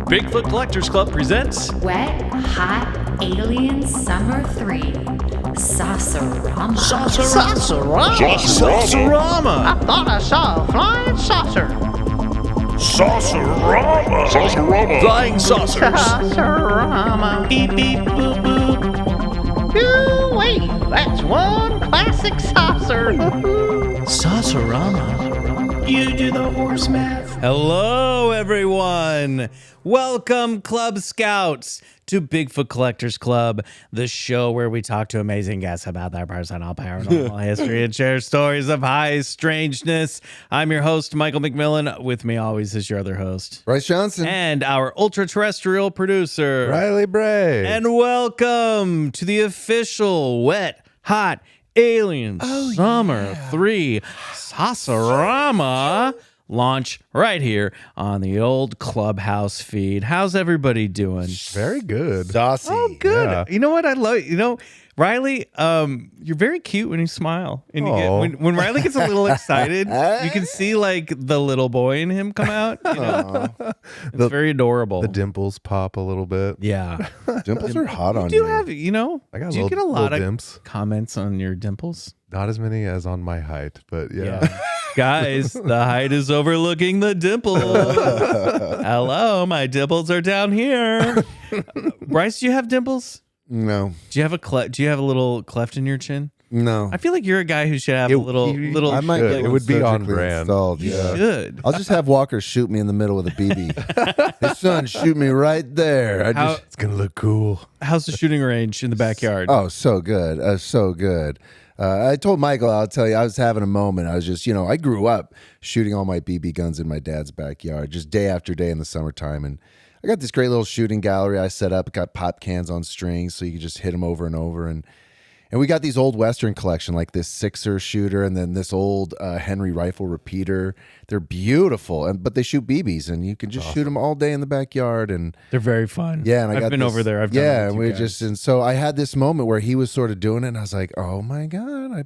Bigfoot Collectors Club presents Wet Hot Alien Summer 3 Saucerama. Saucerama. I thought I saw a flying saucer. Saucerama. Flying saucers. Saucerama. Beep beep boop boop. Wait, that's one classic saucer. Saucerama. You do the horse math. Hello, everyone. Welcome, Club Scouts, to Bigfoot Collectors Club, the show where we talk to amazing guests about their personal paranormal history and share stories of high strangeness. I'm your host, Michael McMillan. With me always is your other host, Bryce Johnson. and our ultra-terrestrial producer, Riley Bray. And welcome to the official Wet Hot Alien Summer 3 Saucerama launch right here on the old Clubhouse feed. How's everybody doing? Very good. Saucy. Oh, good. Yeah. You know what I love? Riley, you're very cute when you smile. And you get, when Riley gets a little excited, you can see like the little boy in him come out. You know? It's very adorable. The dimples pop a little bit. Yeah. Dimples are hot on Do you. you have, I got do you get a lot of dimps. comments on your dimples? Not as many as on my height, but yeah. Yeah. Guys, the height is overlooking the dimples. Hello, my dimples are down here. Bryce, do you have dimples? No. Do you have a little cleft in your chin? No. I feel like you're a guy who should have a little. I might should. get It one would be on surgically brand. installed, You yeah. should. I'll just have Walker shoot me in the middle with a BB. His son, shoot me right there. It's going to look cool. How's the shooting range in the backyard? Oh, so good. So good. I told Michael, I'll tell you, I was having a moment. I was just, I grew up shooting all my BB guns in my dad's backyard, just day after day in the summertime. And I got this great little shooting gallery I set up. It got pop cans on strings, so you could just hit them over and over. And we got these old Western collection, like this Sixer shooter, and then this old Henry rifle repeater. They're beautiful, but they shoot BBs, and you can just shoot them all day in the backyard. And They're very fun. yeah, and I've been over there. I've done it and with you we guys. and so I had this moment where he was sort of doing it, and I was like, oh my god,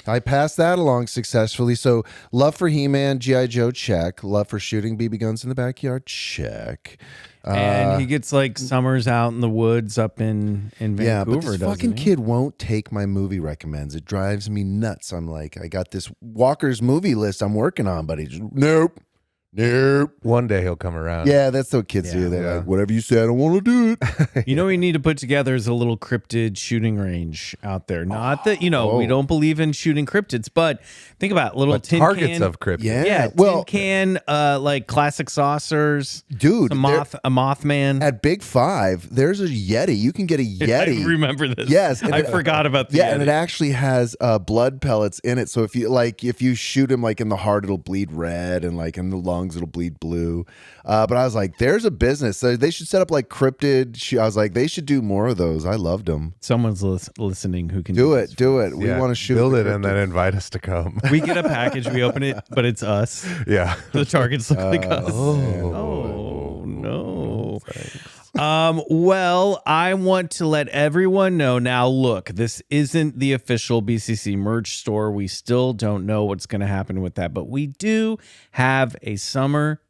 I passed that along successfully. So love for He-Man, G.I. Joe, check. Love for shooting BB guns in the backyard, check. And he gets like summers out in the woods up in Vancouver. Yeah, but this doesn't fucking he? kid won't take my movie recommends. It drives me nuts. I'm like, I got this Walker's movie list I'm working on, but he's nope. One day he'll come around. Yeah, that's what kids do. They're like, whatever you say, I don't want to do it. You know what we need to put together is a little cryptid shooting range out there. Not that, we don't believe in shooting cryptids, but think about little But tin targets can. of cryptids. Yeah, well, tin can, like classic saucers. dude, A Mothman. at Big Five, there's a Yeti. You can get a Yeti. I remember this. Yes, and I forgot about the Yeah, Yeti. and it actually has blood pellets in it. So if you shoot him like in the heart, it'll bleed red, and like in the lungs, it'll bleed blue. But I was like, there's a business. So they should set up like cryptid. I was like, they should do more of those. I loved them. Someone's listening who can Do this. it. We Yeah, want to shoot. build the it and cryptid. then invite us to come. We get a package, we open it, but it's us. Yeah. The targets look like us. Oh, No. Well, I want to let everyone know now. Look, this isn't the official BCC merch store. We still don't know what's going to happen with that, but we do have a summer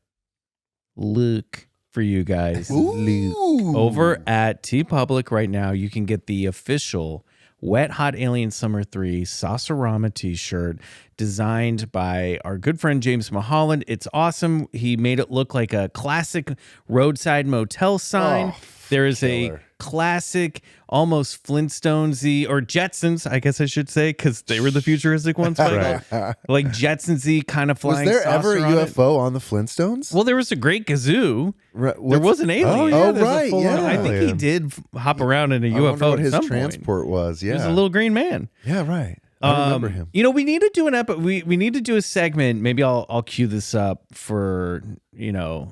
look for you guys. Ooh. Over at TeePublic right now, you can get the official Wet Hot Alien Summer 3 Saucerama t-shirt designed by our good friend James Mulholland. It's awesome. He made it look like a classic roadside motel sign. There is a classic, almost Flintstones-y, or Jetsons, I guess I should say, because they were the futuristic ones. Right. Like Jetsons-y kind of Was flying there ever a saucer on it. UFO on the Flintstones? Well, there was a great kazoo. There was an alien. Oh, yeah, there's a full-on I think he alien. did hop around in a I wonder UFO what at his some transport was. point. Yeah, He was a little green man. yeah, right. I remember him. We need to do an episode. We need to do a segment. Maybe I'll cue this up for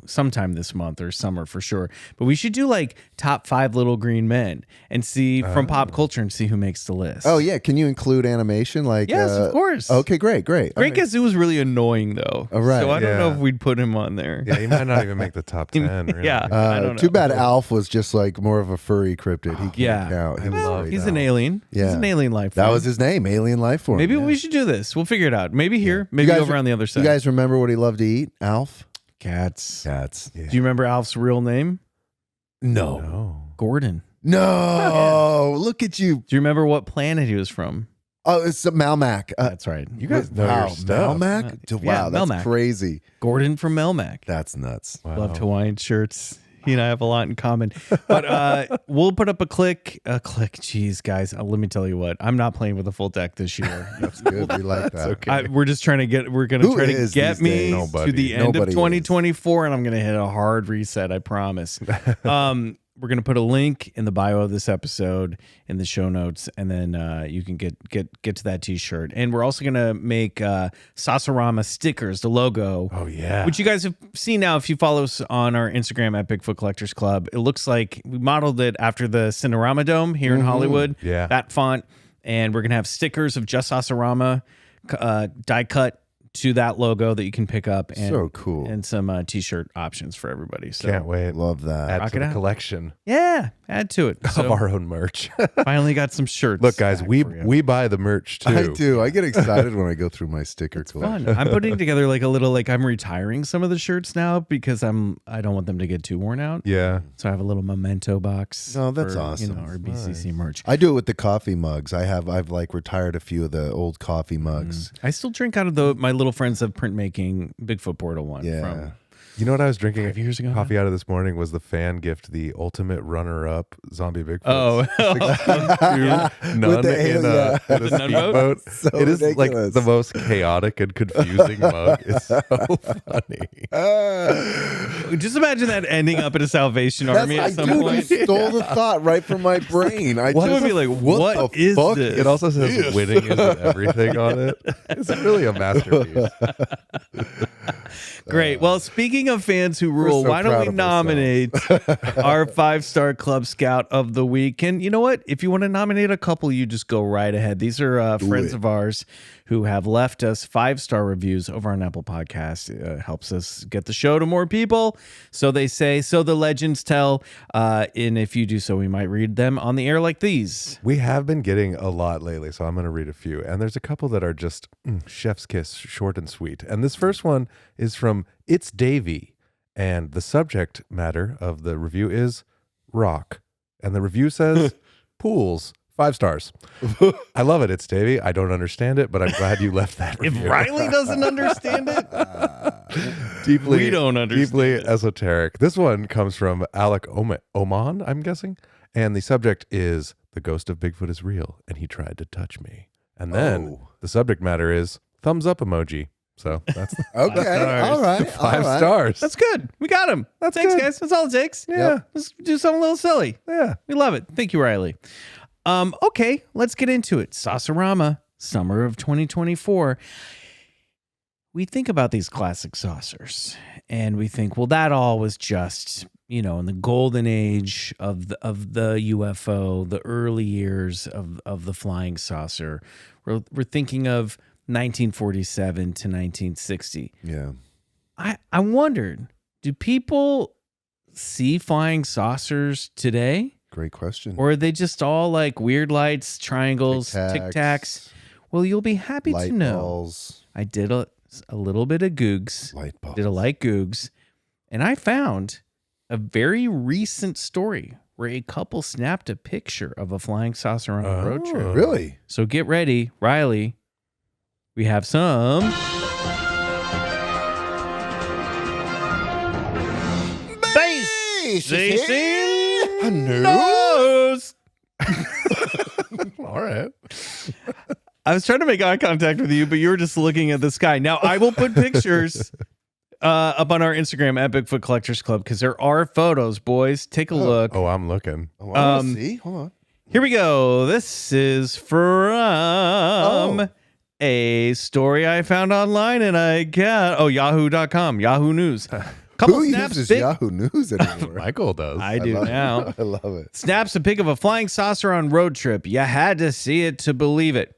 sometime this month or summer for sure. But we should do like top 5 little green men and see from pop culture and see who makes the list. Oh yeah, can you include animation? Like Yes, of course. Okay, great. Great Gazoo was really annoying though. Oh, right. So I don't know Yeah. if we'd put him on there. Yeah, he might not even make the top 10. Really. Yeah. I don't know. Too bad Alf was just like more of a furry cryptid. He can't Yeah. count. He was Well, right he's down. an alien. He's Yeah. an alien life That form. was his name, alien life form. Maybe yeah. we should do this. We'll figure it out. Maybe here, maybe You guys over on the other side. You guys remember what he loved to eat? Alf? Cats. Cats. Do you remember Alf's real name? No. Gordon. No. Look at you. Do you remember what planet he was from? Oh, it's a Melmac. That's right. You guys know your stuff. Melmac? Yeah, Wow, that's Melmac. crazy. Gordon from Melmac. That's nuts. Wow. Loved Hawaiian shirts. He and I have a lot in common. But we'll put up a click. Jeez, guys, let me tell you what. I'm not playing with a full deck this year. That's good. We like that. okay. We're just trying to get. We're going to try to is get these me days? to Nobody. the end Nobody of is. 2024, and I'm going to hit a hard reset. I promise. We're going to put a link in the bio of this episode in the show notes, and then you can get to that T-shirt. And we're also going to make Saucerama stickers, the logo. Oh, yeah. Which you guys have seen now if you follow us on our Instagram at Bigfoot Collectors Club. It looks like we modeled it after the Cinerama Dome here in Hollywood. Yeah. That font. And we're going to have stickers of just Saucerama die cut to that logo that you can pick up. And, So cool. And some T-shirt options for everybody. So Can't wait. Love that. Add Rock to it the out. collection yeah, add to it. of So our own merch. finally got some shirts. Look, guys, back we for you. buy the merch too. I do. I get excited when I go through my sticker collection. Fun. I'm putting together like a little I'm retiring some of the shirts now because I don't want them to get too worn out. Yeah. So I have a little memento box. Oh, that's for, awesome. our BCC merch. I do it with the coffee mugs. I've like retired a few of the old coffee mugs. I still drink out of my little friends of printmaking Bigfoot Portal one. Yeah. From You know what I was drinking 5 years ago now? coffee out of this morning was the fan gift, the ultimate runner-up zombie Bigfoot. Oh. None With the in alien, a, in a The nun boat? speedboat. So It is like ridiculous. the most chaotic and confusing mug. It's so funny. Just imagine that ending up at a Salvation Army at some dude, point. you stole the thought right from my brain. I What just would be like, what the is fuck? this? It also says winning isn't everything on it. It's really a masterpiece. Great. Well, speaking of fans who rule, so why don't proud we of nominate our 5-star Club Scout of the week? And you know what? If you want to nominate a couple, you just go right ahead. These are friends of ours who have left us 5-star reviews over on Apple Podcasts. It helps us get the show to more people. So they say, so the legends tell. And if you do so, we might read them on the air like these. We have been getting a lot lately, so I'm going to read a few. And there's a couple that are just chef's kiss, short and sweet. And this first one is from It's Davey. And the subject matter of the review is rock. And the review says pools. 5 stars. I love it. It's Davey. I don't understand it, but I'm glad you left that If review. Riley doesn't understand it, Deeply, we don't understand deeply it. esoteric. This one comes from Alec Oman, I'm guessing. And the subject is the ghost of Bigfoot is real and he tried to touch me. And then the subject matter is thumbs up emoji. So that's Okay. All right. 5 all right. stars. that's good. We got him. Thanks, good. guys. That's all it takes. Yeah. Let's do something a little silly. Yeah. We love it. Thank you, Riley. Okay, let's get into it. Saucerama, summer of 2024. We think about these classic saucers and we think, well, that all was just, in the golden age of the UFO, the early years of the flying saucer. We're thinking of 1947 to 1960. Yeah. I wondered, do people see flying saucers today? Great question. Or are they just all like weird lights, triangles, tic tacs? Well, you'll be happy light to know balls. I did a little bit of googs, Light balls. did a light googs, and I found a very recent story where a couple snapped a picture of a flying saucer on a road trip. Really? So get ready, Riley. We have some news. All right. I was trying to make eye contact with you, but you were just looking at the sky. Now, I will put pictures up on our Instagram at Bigfoot Collectors Club because there are photos, boys. Take a look. Oh, I'm looking. Oh, I wanna see. Hold on. Here we go. This is from a story I found online and I got, yahoo.com, Yahoo News. Couple Who snaps uses big- Yahoo News anymore? Michael does. I do now. I love it. Snaps a pic of a flying saucer on road trip. You had to see it to believe it.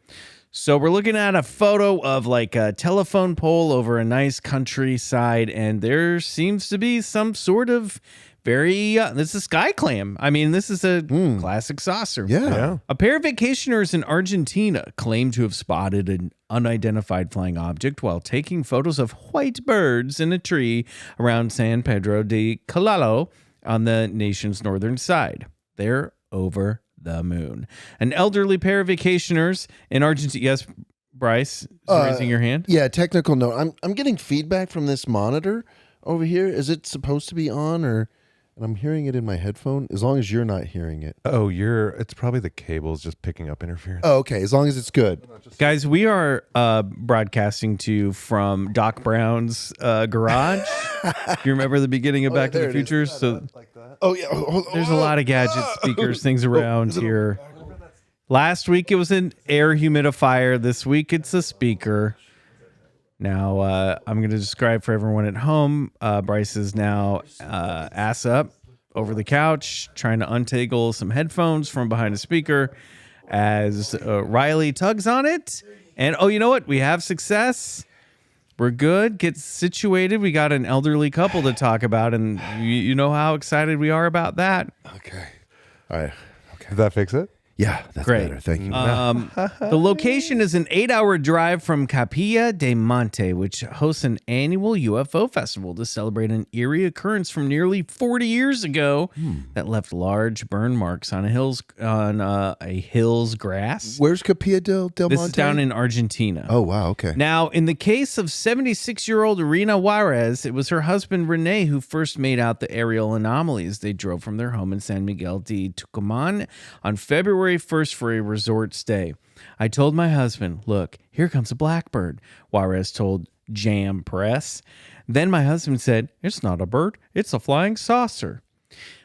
So we're looking at a photo of like a telephone pole over a nice countryside, and there seems to be some sort of this is sky clam. I mean, this is a classic saucer. Yeah. A pair of vacationers in Argentina claim to have spotted an unidentified flying object while taking photos of white birds in a tree around San Pedro de Calalo on the nation's northern side. They're over the moon. An elderly pair of vacationers in Argentina. Yes, Bryce is raising your hand. Yeah, technical note. I'm getting feedback from this monitor over here. Is it supposed to be on or? And I'm hearing it in my headphone. As long as you're not hearing it. Oh, it's probably the cables just picking up interference. Oh, okay. As long as it's good. Guys, we are broadcasting to you from Doc Brown's garage. You remember the beginning of Back to the Future? So Oh yeah. there's a lot of gadgets, speakers, things around here. Last week it was an air humidifier. This week it's a speaker. Now, I'm going to describe for everyone at home. Bryce is now ass up over the couch, trying to untangle some headphones from behind a speaker as Riley tugs on it. And, oh, you know what? We have success. We're good. Get situated. We got an elderly couple to talk about, and you know how excited we are about that. Okay. All right. Okay. Did that fix it? Yeah, that's Great. better. Thank you. The location is an 8-hour drive from Capilla de Monte, which hosts an annual UFO festival to celebrate an eerie occurrence from nearly 40 years ago that left large burn marks on a hill's grass. Where's Capilla del Monte? This is down in Argentina. Oh, wow. Okay. Now, in the case of 76-year-old Irina Juarez, it was her husband Rene who first made out the aerial anomalies. They drove from their home in San Miguel de Tucumán on February 1st for a resort stay. I told my husband, look, here comes a blackbird, Juarez told Jam Press. Then my husband said, it's not a bird, it's a flying saucer.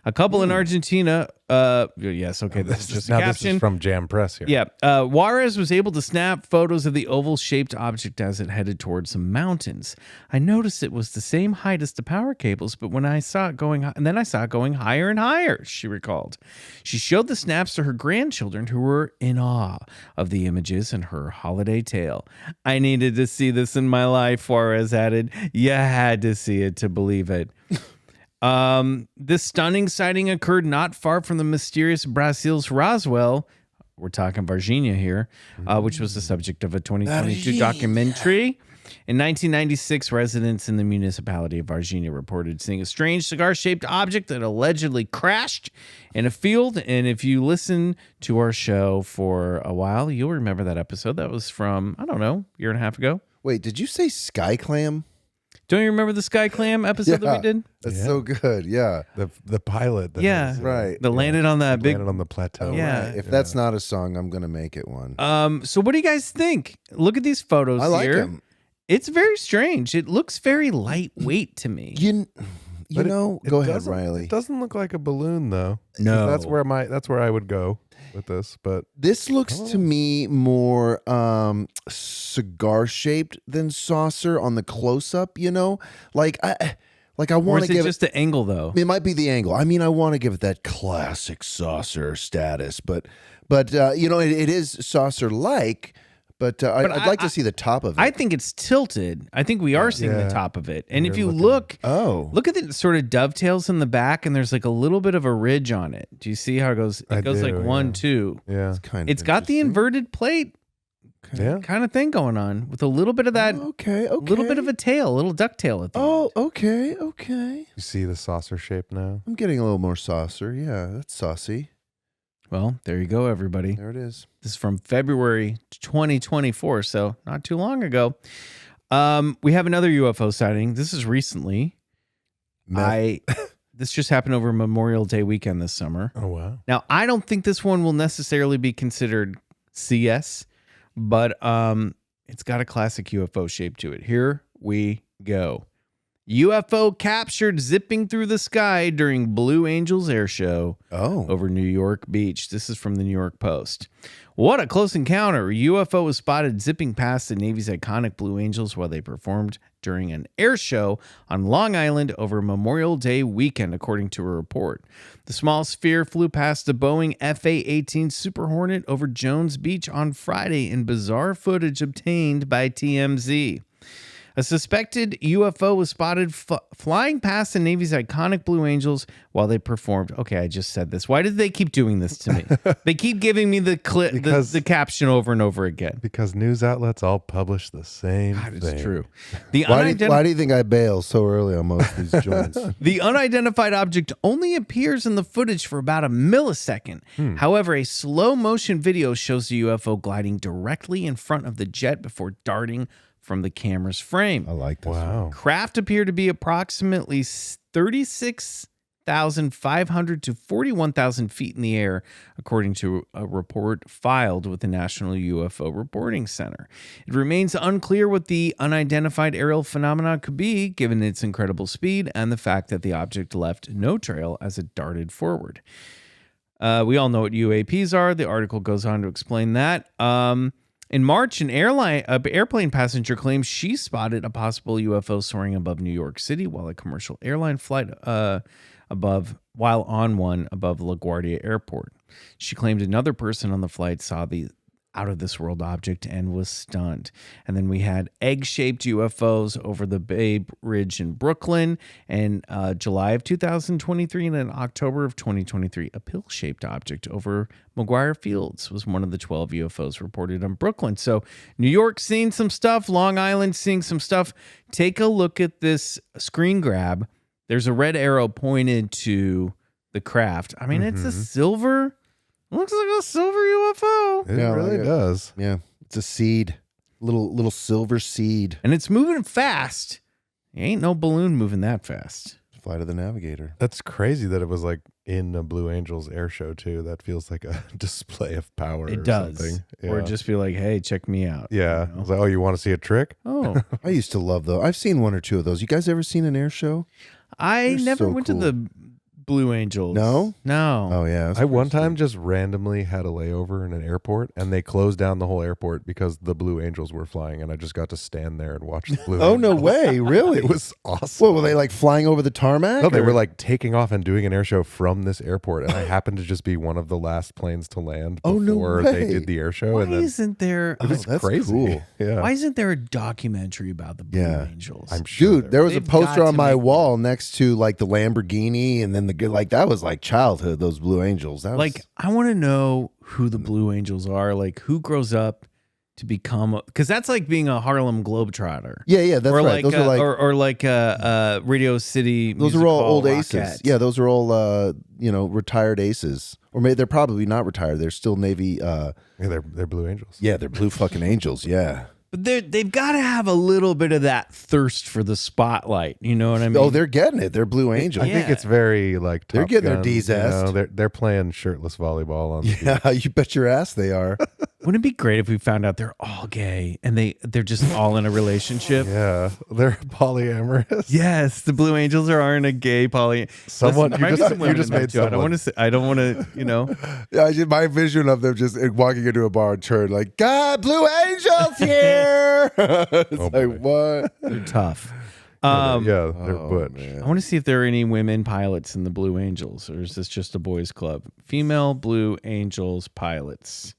A couple in Argentina, yes, okay, this is just a caption. This is from Jam Press here. Yeah, Juarez was able to snap photos of the oval-shaped object as it headed towards some mountains. I noticed it was the same height as the power cables, but when I saw it going, and then I saw it going higher and higher, she recalled. She showed the snaps to her grandchildren who were in awe of the images in her holiday tale. I needed to see this in my life, Juarez added. You had to see it to believe it. This stunning sighting occurred not far from the mysterious Brazil's Roswell. We're talking Varginha here, which was the subject of a 2022 documentary. In 1996, residents in the municipality of Varginha reported seeing a strange cigar-shaped object that allegedly crashed in a field. And if you listen to our show for a while, you'll remember that episode. That was from, I don't know, a year and a half ago. Wait, did you say sky clam? Don't you remember the Sky Clam episode that we did? That's so good. Yeah. The pilot. That Yeah. was, Right. That landed on that big... landed on the plateau. Yeah. Right. If that's not a song, I'm going to make it one. So what do you guys think? Look at these photos I like here. them. It's very strange. It looks very lightweight to me. You But know, it go ahead, doesn't- Riley. It doesn't look like a balloon though. No. That's where I would go with this, but This looks to me more cigar shaped than saucer on the close up, you know? Like I Or want is to it give just the angle though? it might be the angle. I mean, I want to give it that classic saucer status, but you know, it is saucer like, but I'd like to see the top of it. I think it's tilted. I think we are seeing the Yeah. top of it. And if You're you looking- look at the sort of dovetails in the back, and there's like a little bit of a ridge on it. Do you see how it goes? It I goes like do, 1, yeah. 2. yeah. kind It's got the inverted plate Yeah. kind of thing going on with a little bit of that, Okay. little bit of a tail, a little ducktail at the end. Oh, okay. You see the saucer shape now? I'm getting a little more saucer. Yeah, that's saucy. Well, there you go, everybody. There it is. This is from February 2024, so not too long ago. We have another UFO sighting. This is recently. This just happened over Memorial Day weekend this summer. Oh wow. Now, I don't think this one will necessarily be considered CS, but it's got a classic UFO shape to it. Here we go. UFO captured zipping through the sky during Blue Angels air show over New York Beach. This is from the New York Post. What a close encounter. A UFO was spotted zipping past the Navy's iconic Blue Angels while they performed during an air show on Long Island over Memorial Day weekend, according to a report. The small sphere flew past the Boeing FA-18 Super Hornet over Jones Beach on Friday in bizarre footage obtained by TMZ. A suspected UFO was spotted flying past the Navy's iconic Blue Angels while they performed. Okay, I just said this. Why did they keep doing this to me? They keep giving me the clip, the caption over and over again. Because news outlets all publish the same thing. It's true. Why do you think I bail so early on most of these joints? The unidentified object only appears in the footage for about a millisecond. However, a slow motion video shows the UFO gliding directly in front of the jet before darting from the camera's frame. I like this. Wow. Craft appeared to be approximately 36,500 to 41,000 feet in the air, according to a report filed with the National UFO Reporting Center. It remains unclear what the unidentified aerial phenomenon could be, given its incredible speed and the fact that the object left no trail as it darted forward. We all know what UAPs are. The article goes on to explain that. In March, an airplane passenger claims she spotted a possible UFO soaring above New York City while a commercial airline flight while on one above LaGuardia Airport. She claimed another person on the flight saw the out-of-this-world object and was stunned. And then we had egg-shaped UFOs over the Bay Bridge in Brooklyn in July of 2023, and in October of 2023, a pill-shaped object over McGuire Fields was one of the 12 UFOs reported on Brooklyn. So New York seeing some stuff, Long Island seeing some stuff. Take a look at this screen grab. There's a red arrow pointed to the craft. I mean, it's a silver... Looks like a silver UFO. It really does. Yeah, it's a seed, little silver seed. And it's moving fast. Ain't no balloon moving that fast. Flight of the Navigator. That's crazy that it was like in a Blue Angels air show too. That feels like a display of power. It or does. Something. Or Yeah. just be like, hey, check me out. Yeah. You know? I was like, oh, you want to see a trick? Oh, I used to love those. I've seen one or two of those. You guys ever seen an air show? I They're never so went cool. to the Blue Angels. No? No. Oh yeah. that's I one pretty time just randomly had a layover in an airport, and they closed down the whole airport because the Blue Angels were flying, and I just got to stand there and watch the Blue sweet. Oh Angels. no way! Really? It was awesome. What were they like flying over the tarmac? No, they or- were like taking off and doing an air show from this airport, and I happened to just be one of the last planes to land Oh, no before they way. did the air show. Why and then isn't there? it was that's crazy. cool. Yeah, Why isn't there a documentary about the Blue Yeah. Angels? I'm sure. Dude, there was a They've got poster on to my make wall next to like the Lamborghini, and then that was like childhood. Those Blue Angels. That was, like, I want to know who the Blue Angels are. Like, who grows up to become? Because that's like being a Harlem Globetrotter. yeah, that's or right. like, Those are like or like Radio City. those Music are all Hall old aces. Rockettes. Yeah, those are all retired aces, or maybe they're probably not retired. They're still Navy. Yeah, they're Blue Angels. Yeah, they're Blue fucking Angels. Yeah. But they've got to have a little bit of that thirst for the spotlight. You know what I mean? Oh, they're getting it. They're Blue Angels. I think Yeah. it's very like They're Top getting their Gun, D's you know, assed. they're playing shirtless volleyball on. Yeah, you bet your ass they are. Wouldn't it be great if we found out they're all gay and they're just all in a relationship? Yeah, they're polyamorous. Yes, the Blue Angels are in a gay poly. Someone- Listen, there you might be just- some you women just in there, made too. I don't someone- want to say. I don't want to. You know. Yeah, my vision of them just walking into a bar and turn like, God, Blue Angels here. It's Oh, like, boy. what? They're tough. Yeah, they're Oh, butch. man. I want to see if there are any women pilots in the Blue Angels, or is this just a boys' club? Female Blue Angels pilots.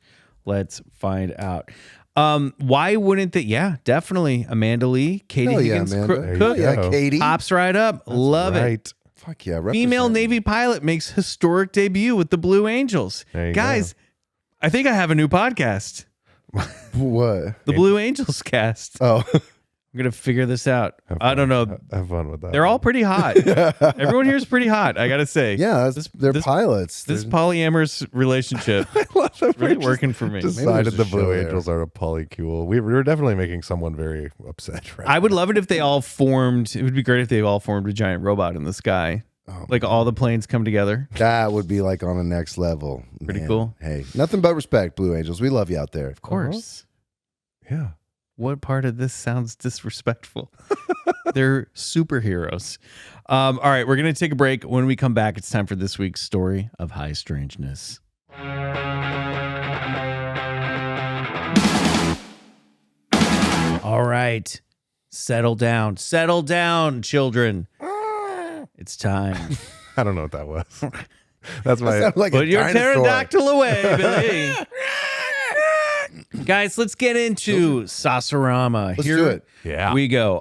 Let's find out. Why wouldn't they? Yeah, definitely. Amanda Lee, Katie Hell yeah, Higgins, Amanda. There you Cook, go. Yeah, Katie. hops right up. Love it. Right. Fuck yeah. Female represent. Navy pilot makes historic debut with the Blue Angels. There you Guys, I think I have a new podcast, What? the Blue Angels cast. Oh, I'm going to figure this out. I don't know. Have fun with that. They're all pretty hot. Everyone here is pretty hot, I got to say. yeah. They're this- pilots. This They're- polyamorous relationship is really working for me. Decided there's a the Blue show there. Angels are a polycule. We were definitely making someone very upset. Right? I would love it if they all formed. It would be great if they all formed a giant robot in the sky. Oh, Like all the planes come together. that would be like on the next level. Pretty Man. cool. Hey, nothing but respect, Blue Angels. We love you out there. Of course. Yeah. What part of this sounds disrespectful? They're superheroes. All right, we're going to take a break. When we come back, it's time for this week's story of high strangeness. All right. Settle down, children. It's time. I don't know what that was. That's my. Sound like Put a your dinosaur. pterodactyl away, Billy. Guys, let's get into Saucerama. Let's do it. Yeah. we go.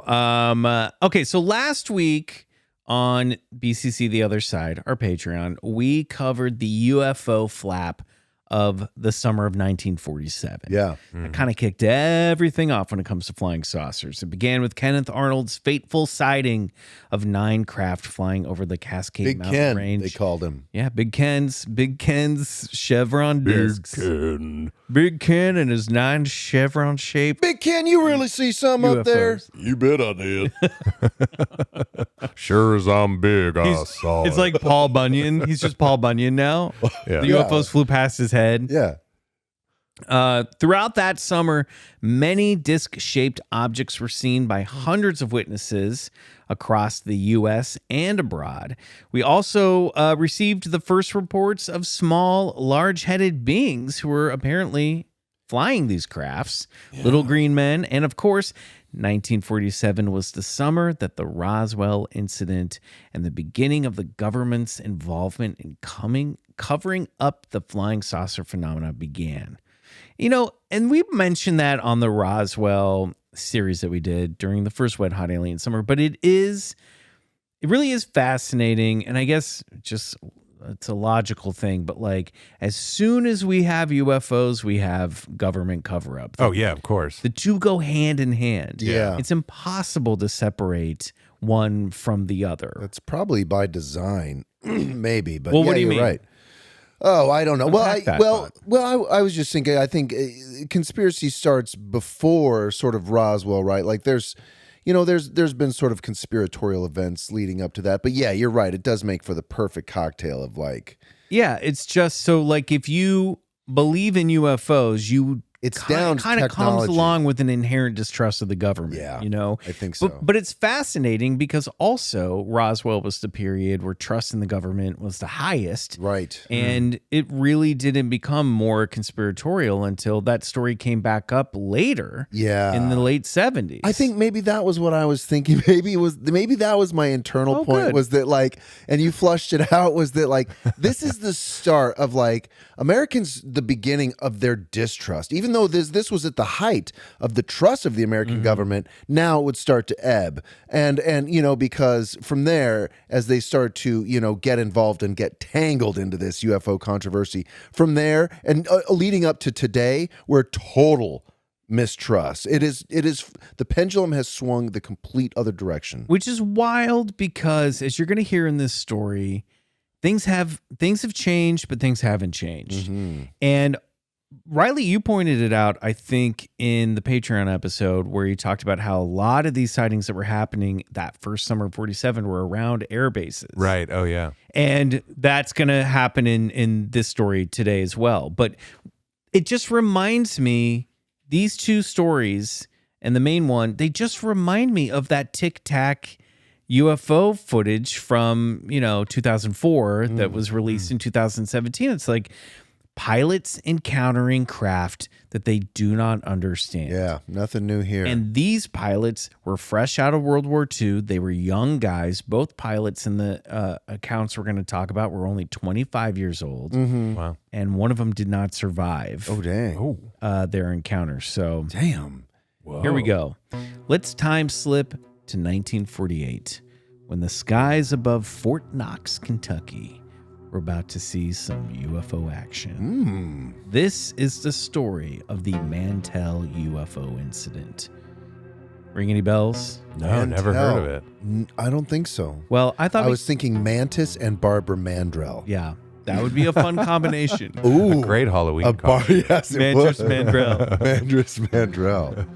Okay, so last week on BCC The Other Side, our Patreon, we covered the UFO flap of the summer of 1947. Yeah. It kind of kicked everything off when it comes to flying saucers. It began with Kenneth Arnold's fateful sighting of 9 craft flying over the Cascade Big Mountain Ken, Range. they called him. Yeah, Big Ken's chevron discs. Ken. Big Ken and his 9 chevron shaped Big Ken, you really see something up there? UFOs. You bet I did. Sure as I'm big, I saw It's it. like Paul Bunyan. He's just Paul Bunyan now. Yeah. The UFOs flew past his head. Yeah. Throughout that summer, many disc-shaped objects were seen by hundreds of witnesses across the U.S. and abroad. We also received the first reports of small, large-headed beings who were apparently flying these crafts, little green men, and of course, 1947 was the summer that the Roswell incident and the beginning of the government's involvement in covering up the flying saucer phenomena began. You know, and we mentioned that on the Roswell series that we did during the first Wet Hot Alien Summer, but it really is fascinating, and I guess just it's a logical thing, but like as soon as we have UFOs, we have government cover-up. Oh, yeah, of course. The two go hand in hand. Yeah. It's impossible to separate one from the other. That's probably by design, maybe. But Well, yeah, what do you you're mean? right. Oh, I don't know. Unpack that I was just thinking. I think conspiracy starts before sort of Roswell, right? Like there's been sort of conspiratorial events leading up to that. But yeah, you're right. It does make for the perfect cocktail of like. Yeah, it's just so like if you believe in UFOs, It's down to kind of comes technology. along with an inherent distrust of the government. Yeah, you know, I think so. But it's fascinating because also Roswell was the period where trust in the government was the highest. Right. And it really didn't become more conspiratorial until that story came back up later. Yeah. In the late 70s. I think maybe that was what I was thinking. Maybe that was my internal Oh, point good. was that like, and you flushed it out, was that like, this is the start of like Americans, the beginning of their distrust. Even though this was at the height of the trust of the American government, now it would start to ebb. And because from there, as they start to, get involved and get tangled into this UFO controversy, from there and leading up to today, we're total mistrust. It is the pendulum has swung the complete other direction. Which is wild because as you're going to hear in this story, things have changed, but things haven't changed. And Riley, you pointed it out, I think, in the Patreon episode where you talked about how a lot of these sightings that were happening that first summer of 47 were around air bases. Right. Oh, yeah. And that's going to happen in this story today as well. But it just reminds me, these two stories and the main one, they just remind me of that Tic Tac UFO footage from, 2004 that was released in 2017. It's like pilots encountering craft that they do not understand. Yeah, nothing new here. And these pilots were fresh out of World War II. They were young guys. Both pilots in the accounts we're going to talk about were only 25 years old. Wow. And one of them did not survive oh, dang. their encounter. So Damn. here we go. Let's time slip to 1948 when the skies above Fort Knox, Kentucky we're about to see some UFO action. This is the story of the Mantell UFO incident. Ring any bells? No, never heard of it. I don't think so. Well, I thought I was thinking Mantis and Barbara Mandrell. yeah, that would be a fun combination. Ooh, Great Halloween costume. yes, it Mandris was. Mandrell. Mandris Mandrell.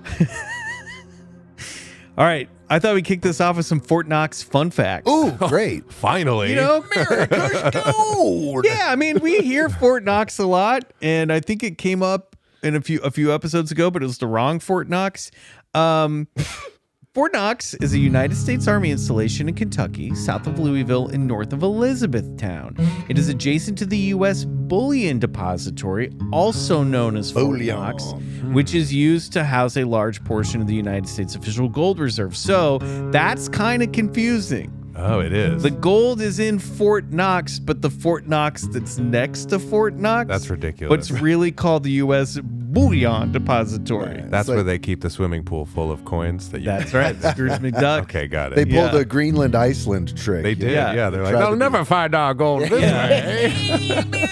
All right, I thought we'd kick this off with some Fort Knox fun facts. Ooh, great. Finally. America's gold. Yeah, I mean, we hear Fort Knox a lot, and I think it came up in a few episodes ago, but it was the wrong Fort Knox. Fort Knox is a United States Army installation in Kentucky, south of Louisville and north of Elizabethtown. It is adjacent to the U.S. Bullion Depository, also known as Fort Bullion. Knox, which is used to house a large portion of the United States official gold reserve. So that's kind of confusing. Oh, it is. The gold is in Fort Knox, but the Fort Knox that's next to Fort Knox, That's ridiculous. but it's really called the U.S. bullion depository. Right. That's like- where they keep the swimming pool full of coins. That's right, Scrooge McDuck. Okay, got it. They pulled Yeah. a Greenland Iceland trick. They did. Yeah. Yeah, they're like, Tried they'll to never find our gold this way.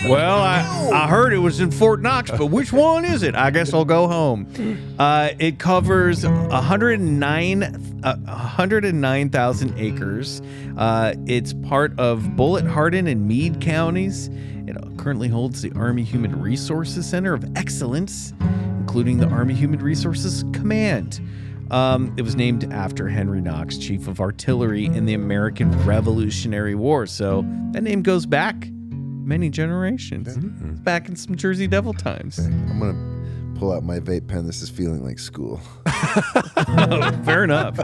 Well, I heard it was in Fort Knox, but which one is it? I guess I'll go home. It covers 109,000 acres. It's part of Bullitt, Hardin, and Meade counties. It currently holds the Army Human Resources Center of Excellence, including the Army Human Resources Command. It was named after Henry Knox, Chief of Artillery in the American Revolutionary War. So that name goes back many generations. It's back in some Jersey Devil times. I'm going to pull out my vape pen. This is feeling like school. Fair enough.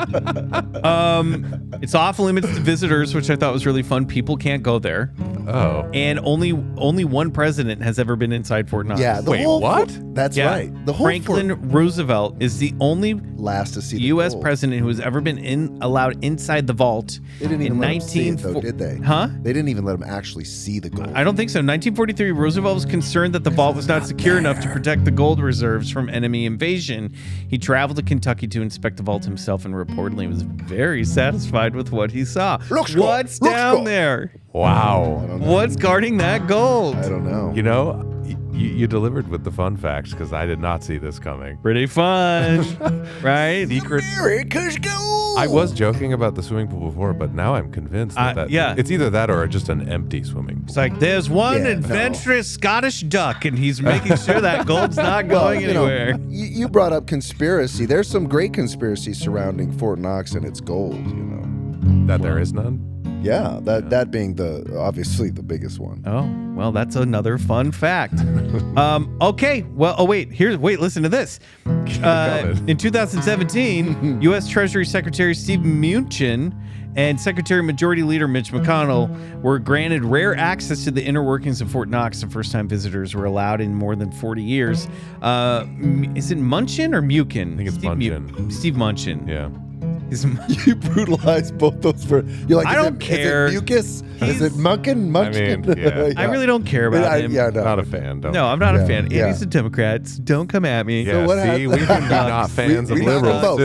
It's off limits to visitors, which I thought was really fun. People can't go there. Oh. And only one president has ever been inside Fort Knox. Yeah. The Wait, whole what? That's Yeah. right. The whole Franklin Roosevelt is the only last to see the U.S. gold. president who has ever been allowed inside the vault. They didn't even in let him see it, though, did they? Huh? They didn't even let him actually see the gold. I don't think so. In 1943, Roosevelt was concerned that the vault was not secure enough to protect the gold reserves from enemy invasion. He traveled to Kentucky to inspect the vault himself and reportedly was very satisfied with what he saw. Looks good. What's Looks down good. there? Wow. What's guarding that gold? I don't know. You know, you delivered with the fun facts because I did not see this coming. Pretty fun, right? Secret. America's gold. I was joking about the swimming pool before, but now I'm convinced that yeah. it's either that or just an empty swimming pool. It's like there's one Yeah, adventurous Scottish duck, and he's making sure that gold's not going you know, anywhere. you brought up conspiracy. There's some great conspiracy surrounding Fort Knox and its gold, you know. That there is none? Yeah, that being obviously the biggest one. Oh, well, that's another fun fact. Okay. Well, wait, listen to this. In 2017, U.S. Treasury Secretary Steve Mnuchin and Secretary Majority Leader Mitch McConnell were granted rare access to the inner workings of Fort Knox. The first-time visitors were allowed in more than 40 years. Is it Munchin or Mukin? I think it's Munchin. Steve Munchin. Yeah. You brutalized both those for. You're like, I don't care. Is it mucus? Is it munkin? Munchkin? I mean, yeah. I really don't care about him. Yeah, no. Not a fan. Don't. No, I'm not a fan. yeah. Andy's a Democrat. So don't come at me. Yeah, what see, happened? we can be not fans We of like them liberals, both.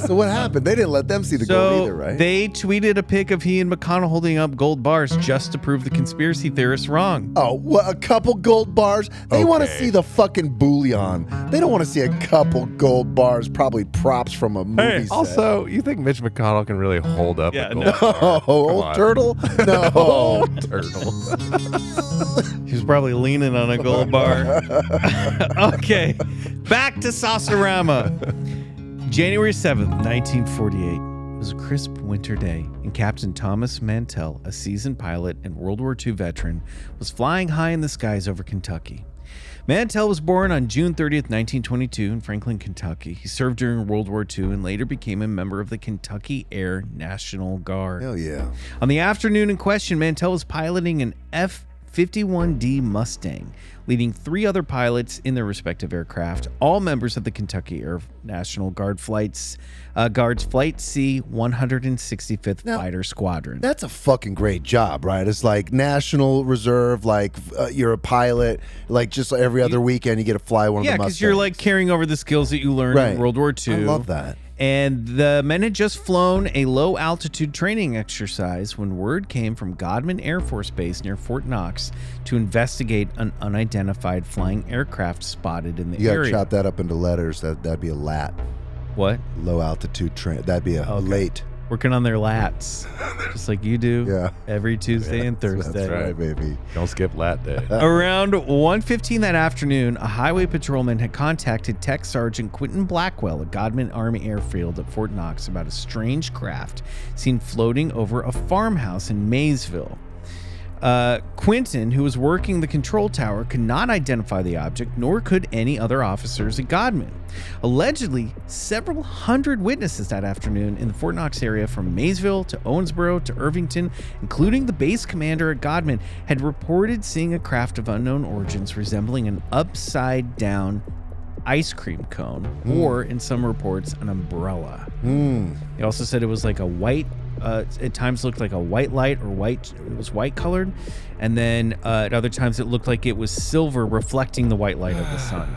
too. So what happened? They didn't let them see the gold either, right? They tweeted a pic of he and McConnell holding up gold bars just to prove the conspiracy theorists wrong. Oh, what, a couple gold bars? They want to Okay. see the fucking bullion. They don't want to see a couple gold bars, probably props from a movie set. Also, you think Mitch McConnell can really hold up Yeah, a gold no. bar? Oh, old on. turtle? No. Old turtle. He was probably leaning on a gold bar. Okay, back to Saucerama. January 7th, 1948. It was a crisp winter day, and Captain Thomas Mantell, a seasoned pilot and World War II veteran, was flying high in the skies over Kentucky. Mantell was born on June 30th, 1922 in Franklin, Kentucky. He served during World War II and later became a member of the Kentucky Air National Guard. Hell yeah. On the afternoon in question, Mantell was piloting an F-51D Mustang, leading 3 other pilots in their respective aircraft, all members of the Kentucky Air National Guard Guard's Flight C 165th Now, Fighter Squadron. That's a fucking great job, right? It's like National Reserve, like you're a pilot, like just every other weekend you get to fly one of the Yeah, Mustangs. because you're like carrying over the skills that you learned in World War II. I love that. And the men had just flown a low-altitude training exercise when word came from Godman Air Force Base near Fort Knox to investigate an unidentified flying aircraft spotted in the You gotta area. chop that up into letters. That'd be a lat. What? Low altitude train. That'd be a late. Working on their lats, just like you do Yeah. every Tuesday and Thursday. That's right, baby. Don't skip Lat Day. Around 1:15 that afternoon, a highway patrolman had contacted Tech Sergeant Quentin Blackwell at Godman Army Airfield at Fort Knox about a strange craft seen floating over a farmhouse in Maysville. Quentin, who was working the control tower, could not identify the object, nor could any other officers at Godman. Allegedly, several hundred witnesses that afternoon in the Fort Knox area from Maysville to Owensboro to Irvington, including the base commander at Godman, had reported seeing a craft of unknown origins resembling an upside-down ice cream cone, or in some reports, an umbrella. They also said it was like a white, at times looked like a white light or white, it was white colored. And then at other times it looked like it was silver reflecting the white light of the sun.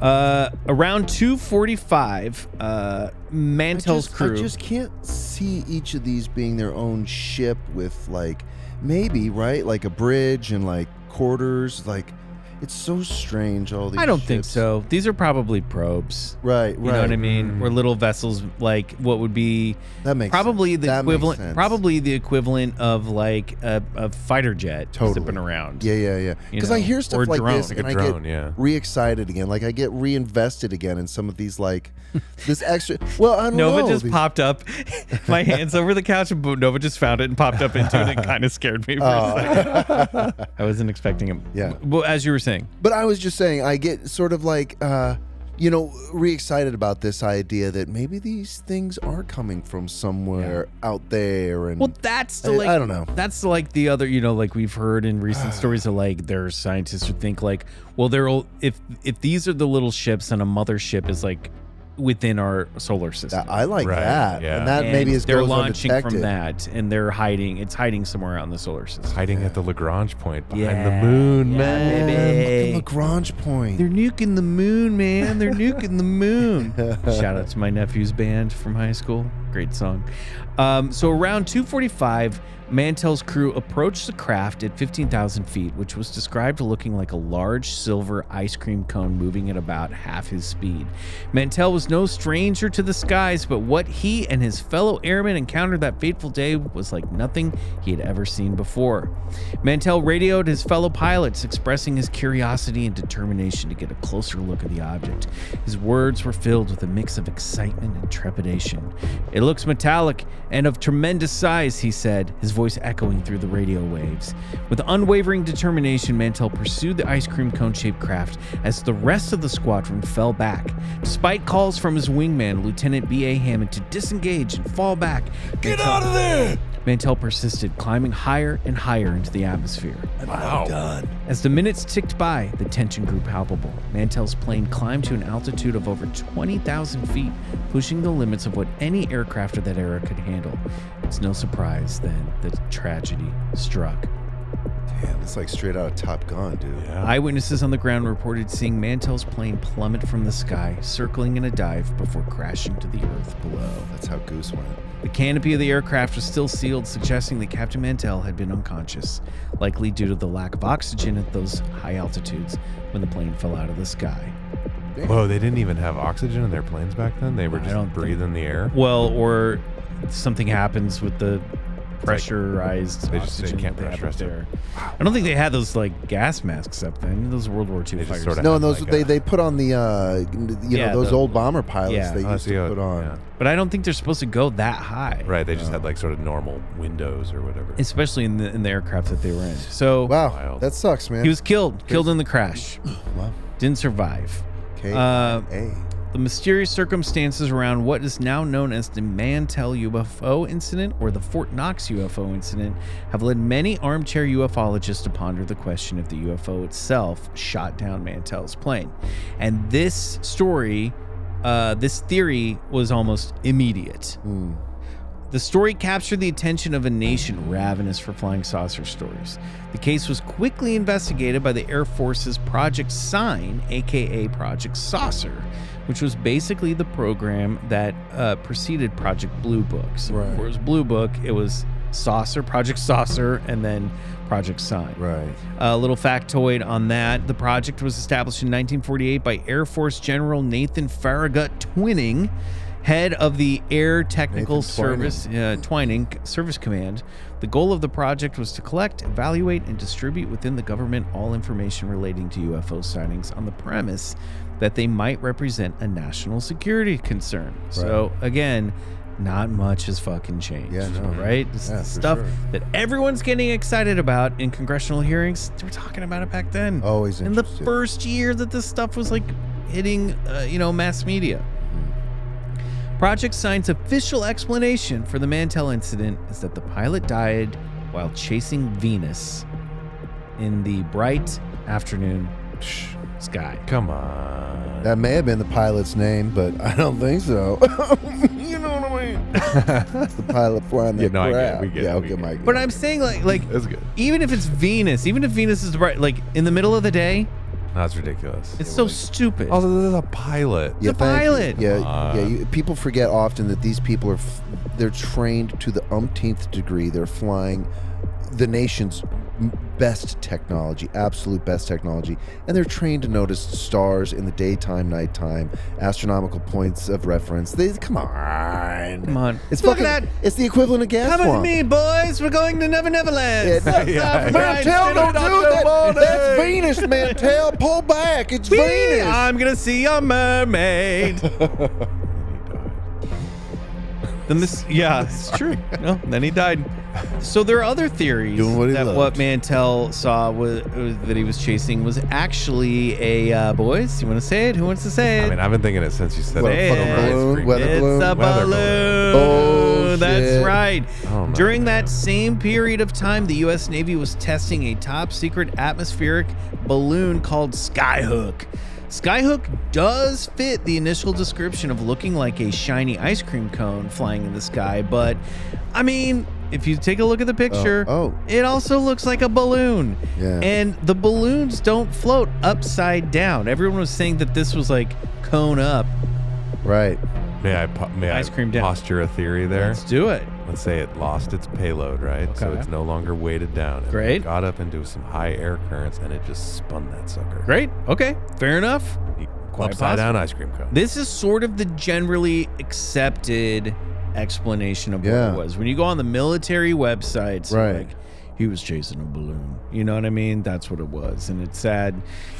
Around 2:45, Mantell's crew. I just can't see each of these being their own ship with like maybe right like a bridge and like quarters. Like it's so strange. All these. I don't think ships. so. These are probably probes. Right. You know what I mean? Or little vessels, like what would be That makes probably sense. the That equivalent. makes sense. Probably the equivalent of like a fighter jet zipping around. Yeah. Because I hear or stuff a like drone. this Like and a I drone, get yeah. re-excited again. Like I get reinvested again in some of these like this extra. Well, I don't know. Nova just These- popped up. My hand's over the couch, and Nova just found it and popped up into it. It kind of scared me for a second. I wasn't expecting him. Yeah. Well, as you were saying, But I was just saying, I get sort of like, re-excited about this idea that maybe these things are coming from somewhere out there. And well, that's the I don't know. That's like the other, like we've heard in recent stories of like there's scientists who think like, well, if these are the little ships and a mothership is like within our solar system. I like Right, that. yeah. And that And maybe is they're goes launching undetected. from that, and they're hiding. It's hiding somewhere out in the solar system. Hiding at the Lagrange point behind Yeah, the moon, yeah, man. baby. Lagrange point. They're nuking the moon, man. They're nuking the moon. Shout out to my nephew's band from high school. Great song. So around 2:45, Mantell's crew approached the craft at 15,000 feet, which was described looking like a large silver ice cream cone moving at about half his speed. Mantell was no stranger to the skies, but what he and his fellow airmen encountered that fateful day was like nothing he had ever seen before. Mantell radioed his fellow pilots, expressing his curiosity and determination to get a closer look at the object. His words were filled with a mix of excitement and trepidation. "It looks metallic and of tremendous size," he said, his voice echoing through the radio waves. With unwavering determination, Mantell pursued the ice cream cone-shaped craft as the rest of the squadron fell back. Despite calls from his wingman, Lieutenant B.A. Hammond, to disengage and fall back, Get out of there! Mantell persisted, climbing higher and higher into the atmosphere. I'm done. As the minutes ticked by, the tension grew palpable. Mantell's plane climbed to an altitude of over 20,000 feet, pushing the limits of what any aircraft of that era could handle. It's no surprise then that tragedy struck. Damn, it's like straight out of Top Gun, dude. Yeah. Eyewitnesses on the ground reported seeing Mantell's plane plummet from the sky, circling in a dive before crashing to the earth below. That's how Goose went. The canopy of the aircraft was still sealed, suggesting that Captain Mantell had been unconscious, likely due to the lack of oxygen at those high altitudes when the plane fell out of the sky. Whoa, they didn't even have oxygen in their planes back then? They were I just don't think- breathing the air? Well, or something happens with the pressurized They just say oxygen can't that they have up pressurize it. there. I don't think they had those like gas masks up then. Those World War II They just fighters. sorta No, had and those like they put on the Yeah, those the- old bomber pilots yeah. they Oh, used to put on. yeah. But I don't think they're supposed to go that high. Right, they just had like sort of normal windows or whatever. Especially in the aircraft that they were in. So Wow, Wild. that sucks, man. he was killed in the crash. Wow. Didn't survive. K-A. The mysterious circumstances around what is now known as the Mantell UFO incident or the Fort Knox UFO incident have led many armchair ufologists to ponder the question if the UFO itself shot down Mantell's plane. And this story, this theory was almost immediate. The story captured the attention of a nation ravenous for flying saucer stories. The case was quickly investigated by the Air Force's Project Sign, aka Project Saucer, which was basically the program that preceded Project Blue Book. So Right. before it was Blue Book, it was Saucer, Project Saucer, and then Project Sign. Right. A little factoid on that. The project was established in 1948 by Air Force General Nathan Farragut Twining, head of the Air Technical Nathan Service Twining Service Command. The goal of the project was to collect, evaluate, and distribute within the government all information relating to UFO sightings on the premise that they might represent a national security concern. So again, not much has fucking changed. Yeah, no. Right? This Yeah, is for stuff sure. that everyone's getting excited about in congressional hearings. They were talking about it back then. Always in the interested. first year that this stuff was like hitting, mass media. Project Sign's official explanation for the Mantell incident is that the pilot died while chasing Venus in the bright afternoon sky. Come on. That may have been the pilot's name, but I don't think so. You know what I mean? The pilot flying that Yeah, no, I get it. crap. We get yeah, it. okay, We get Mike. But I'm saying like That's good. even if it's Venus, even if Venus is the bright, like in the middle of the day, That's ridiculous. It's so stupid. Also, this is a pilot. Yeah, The thank you. pilot. Yeah. People forget often that these people are they're trained to the umpteenth degree. They're flying the nation's best technology, absolute best technology, and they're trained to notice stars in the daytime, nighttime, astronomical points of reference. Come on. It's Look fucking. at that. It's the equivalent of gas Come with swamp. me, boys. We're going to Never Neverland. Mantell, don't do that. That's Venus, Mantell. Pull back. It's Venus. I'm gonna see a mermaid. Yeah, it's true. No, then he died. So there are other theories Doing what he that loved. what Mantell saw was that he was chasing was actually a boys. You want to say it? Who wants to say it? I mean, I've been thinking it since you said What, it. a fucking balloon? Weather It's balloon? a Weather balloon. Oh, That's shit. right. Oh, my During that God. same period of time, the U.S. Navy was testing a top secret atmospheric balloon called Skyhook. Skyhook does fit the initial description of looking like a shiny ice cream cone flying in the sky, but I mean, if you take a look at the picture, it also looks like a balloon. Yeah. And the balloons don't float upside down. Everyone was saying that this was like cone up. Right. May I Ice cream down. posture a theory there? Let's do it. Let's say it lost its payload, right? So Okay. it's no longer weighted down. And Great. it got up into some high air currents and it just spun that sucker. Great. Okay. Fair enough. Quite Upside down possible. ice cream cone. This is sort of the generally accepted explanation of what Yeah. it was. When you go on the military websites, Right. like, he was chasing a balloon. You know what I mean? That's what it was. And it's sad.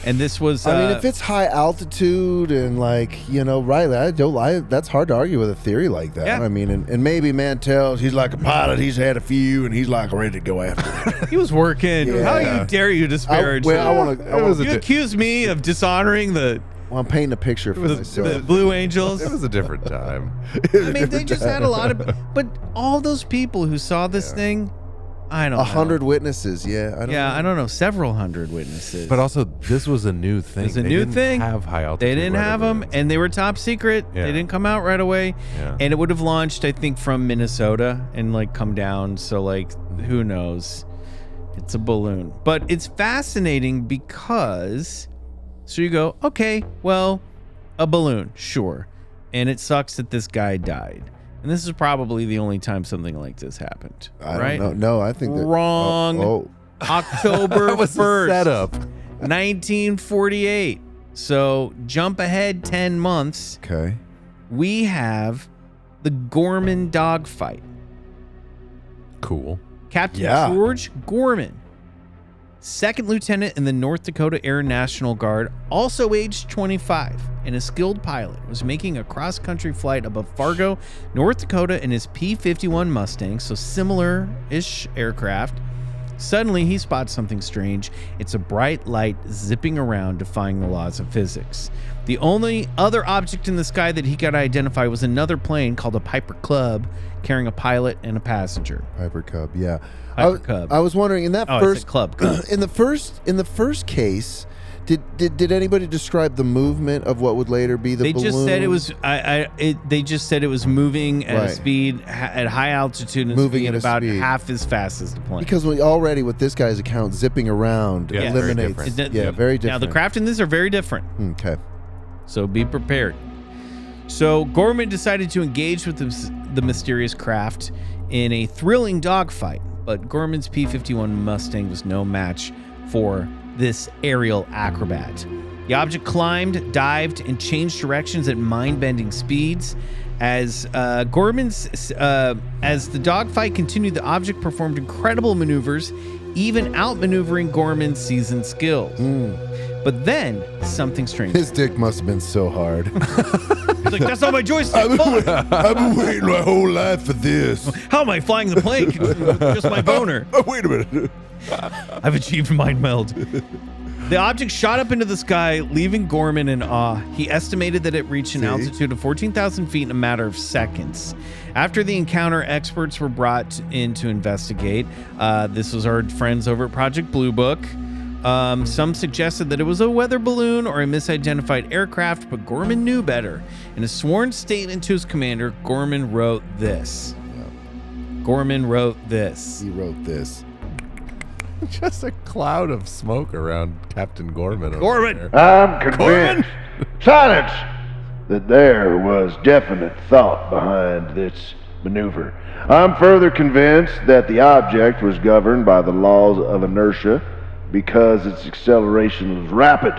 And this was... I mean, if it's high altitude and Riley, that's hard to argue with a theory like that. Yeah. I mean, and maybe Mantell, he's like a pilot. He's had a few, and he's like ready to go after it. he was working. Yeah. How you dare you disparage... I want to. you accuse me of dishonoring the I'm painting a picture for myself. Blue Angels. It was a different time. I mean, they just had a lot of... But all those people who saw this thing, I don't know. 100 witnesses. Yeah. I don't know. Several hundred witnesses. But also, this was a new thing. It's a They new didn't thing. Have high altitude. They didn't weather have them, balloons. and they were top secret. Yeah. They didn't come out right away. Yeah. And it would have launched, I think, from Minnesota and like come down. So like, who knows? It's a balloon, but it's fascinating because. So you go, okay, well, a balloon, sure, and it sucks that this guy died. And this is probably the only time something like this happened. I right? don't know. No, I think that. Wrong. Oh. October That was the 1st. setup. 1948. So jump ahead 10 months. Okay. We have the Gorman dogfight. Cool. Captain Yeah. George Gorman, second lieutenant in the North Dakota Air National Guard, also aged 25 and a skilled pilot, was making a cross-country flight above Fargo, North Dakota in his P-51 Mustang, so similar-ish aircraft. Suddenly, he spots something strange. It's a bright light zipping around, defying the laws of physics. The only other object in the sky that he could identify was another plane called a Piper Cub, carrying a pilot and a passenger. Piper Cub. Yeah. Piper Cub. I was wondering in that Oh, first it's a club. Cub. in the first case, did anybody describe the movement of what would later be the They balloon? just said it was. They just said it was moving at a Right. speed at high altitude and Moving speed at a about speed. half as fast as the plane. Because already with this guy's account, zipping around Yeah, very eliminates. different. Very different. Now the craft in this are very different, Okay. so be prepared. So Gorman decided to engage with the mysterious craft in a thrilling dogfight, but Gorman's P-51 Mustang was no match for this aerial acrobat. The object climbed, dived, and changed directions at mind-bending speeds. As the dogfight continued, the object performed incredible maneuvers, even outmaneuvering Gorman's seasoned skills. But then something strange. His dick must have been so hard. He's like, that's not my joystick. Fuck. I've been waiting my whole life for this. How am I flying the plane? Just my boner. Oh, wait a minute. I've achieved mind meld. The object shot up into the sky, leaving Gorman in awe. He estimated that it reached an altitude of 14,000 feet in a matter of seconds. After the encounter, experts were brought in to investigate. This was our friends over at Project Blue Book. Some suggested that it was a weather balloon or a misidentified aircraft, but Gorman knew better. In a sworn statement to his commander, Gorman wrote this. He wrote this. Just a cloud of smoke around Captain Gorman. Gorman! I'm convinced, silence, that there was definite thought behind this maneuver. I'm further convinced that the object was governed by the laws of inertia because its acceleration was rapid,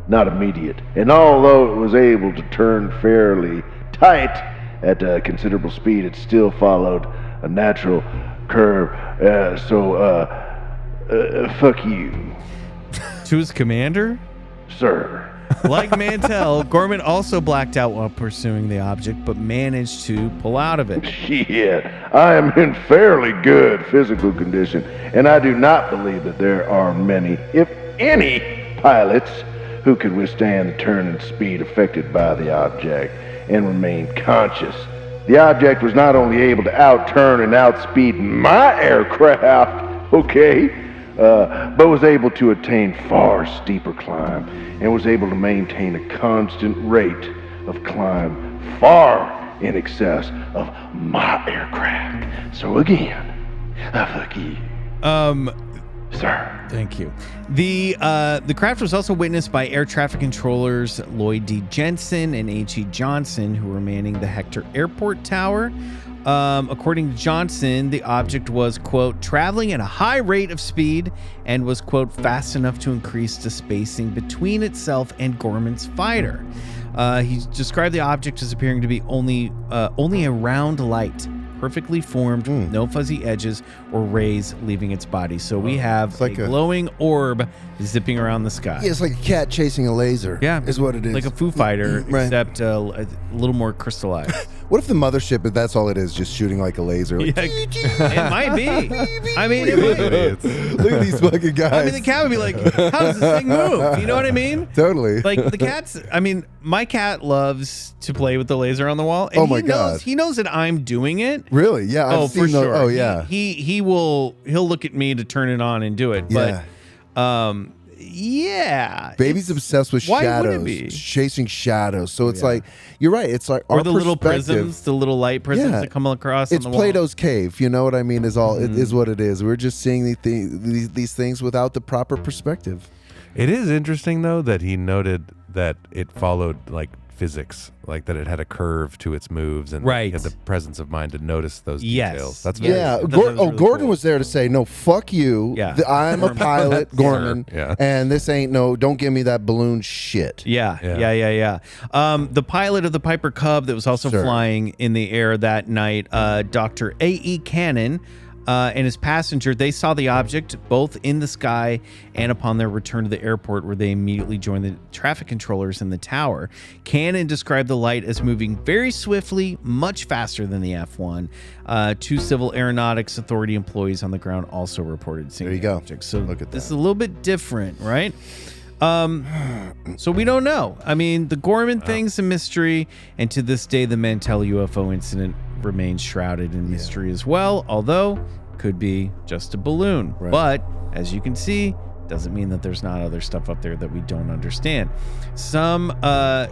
not immediate. And although it was able to turn fairly tight at a considerable speed, it still followed a natural curve. Fuck you, To his commander? sir. Like Mantell, Gorman also blacked out while pursuing the object, but managed to pull out of it. Shit, I am in fairly good physical condition, and I do not believe that there are many, if any, pilots who could withstand the turn and speed affected by the object and remain conscious. The object was not only able to outturn and outspeed my aircraft, but was able to attain far steeper climb and was able to maintain a constant rate of climb far in excess of my aircraft. So again, fuck you, sir. Thank you. The craft was also witnessed by air traffic controllers Lloyd D. Jensen and H.E. Johnson, who were manning the Hector Airport Tower. According to Johnson, the object was, quote, traveling at a high rate of speed and was, quote, fast enough to increase the spacing between itself and Gorman's fighter. He described the object as appearing to be only a round light, perfectly formed, no fuzzy edges or rays leaving its body. So we have like a a glowing orb zipping around the sky. Yeah, it's like a cat chasing a laser. Yeah, is what it is. Like a Foo Fighter, Right. except a little more crystallized. What if the mothership, if that's all it is, just shooting like a laser? Like, Yeah, it might be. I mean, it might be. look at these fucking guys. I mean, the cat would be like, how does this thing move? You know what I mean? Totally. Like the cat's, I mean, my cat loves to play with the laser on the wall. And Oh my God. He knows that I'm doing it. Really? Yeah. I've For seen those. sure. Oh yeah. He'll look at me to turn it on and do it. Yeah. But yeah. Baby's obsessed with why would it shadows, be? chasing shadows. So it's like, you're right. It's like Or our the little perspective- prisms, the little light prisms Yeah. that come across It's on the wall. Plato's cave. You know what I mean? Is all it is what it is. We're just seeing these things without the proper perspective. It is interesting though that he noted that it followed like physics, like that it had a curve to its moves, and Right. he had the presence of mind to notice those Yes. details. That's Yes. very Yeah, I thought that was really Gordon cool. was there to say, no, fuck you. Yeah. I'm a pilot, Gorman, Sure, yeah. and this ain't don't give me that balloon shit. Yeah. Yeah. The pilot of the Piper Cub that was also Sure. flying in the air that night, Dr. A.E. Cannon, and his passenger, they saw the object both in the sky and upon their return to the airport, where they immediately joined the traffic controllers in the tower. Cannon described the light as moving very swiftly, much faster than the F-1. Two Civil Aeronautics Authority employees on the ground also reported seeing There you the go. object. So Look at this that. is a little bit different, right? So we don't know. I mean, the Gorman thing's a mystery, and to this day, the Mantell UFO incident remains shrouded in mystery as well, although could be just a balloon. Right. But as you can see, doesn't mean that there's not other stuff up there that we don't understand. So